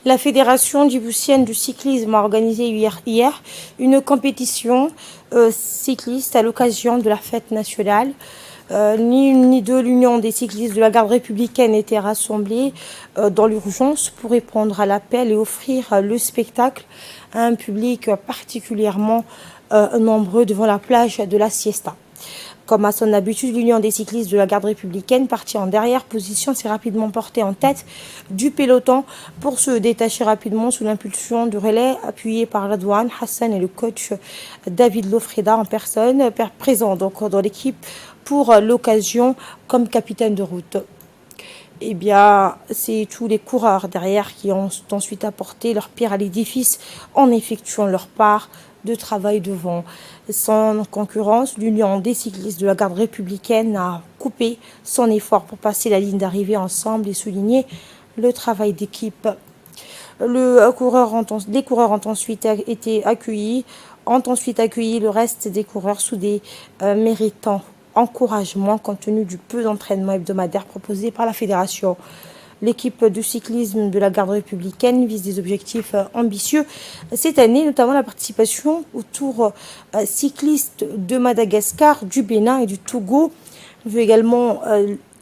La Fédération djiboutienne du cyclisme a organisé hier une compétition cycliste à l'occasion de la fête nationale. Ni une ni deux, l'Union des cyclistes de la garde républicaine était rassemblée dans l'urgence pour répondre à l'appel et offrir le spectacle à un public particulièrement nombreux devant la plage de la Siesta. Comme à son habitude, l'Union des cyclistes de la garde républicaine, partie en dernière position, s'est rapidement portée en tête du peloton pour se détacher rapidement sous l'impulsion du relais appuyé par Radouane Hassan et le coach David Lofreda en personne, présent donc dans l'équipe pour l'occasion comme capitaine de route. Eh bien, c'est tous les coureurs derrière qui ont ensuite apporté leur pierre à l'édifice en effectuant leur part de travail devant. Sans concurrence, l'Union des cyclistes de la garde républicaine a coupé son effort pour passer la ligne d'arrivée ensemble et souligner le travail d'équipe. Les coureurs ont ensuite accueilli le reste des coureurs sous des méritants encouragement compte tenu du peu d'entraînement hebdomadaire proposé par la fédération. L'équipe de cyclisme de la garde républicaine vise des objectifs ambitieux cette année, notamment la participation au Tour cycliste de Madagascar, du Bénin et du Togo. Il veut également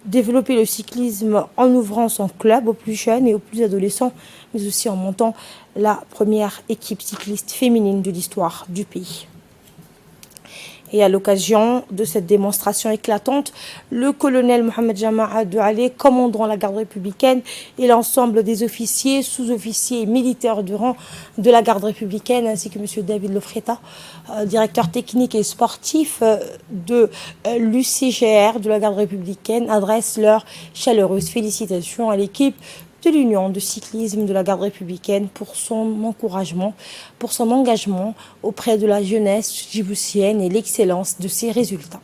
développer le cyclisme en ouvrant son club aux plus jeunes et aux plus adolescents, mais aussi en montant la première équipe cycliste féminine de l'histoire du pays. Et à l'occasion de cette démonstration éclatante, le colonel Mohamed Jama'a Doualé, commandant la garde républicaine, et l'ensemble des officiers, sous-officiers et militaires du rang de la garde républicaine, ainsi que M. David Lofreda, directeur technique et sportif de l'UCGR de la garde républicaine, adressent leurs chaleureuses félicitations à l'équipe de l'Union de cyclisme de la garde républicaine pour son encouragement, pour son engagement auprès de la jeunesse djiboutienne et l'excellence de ses résultats.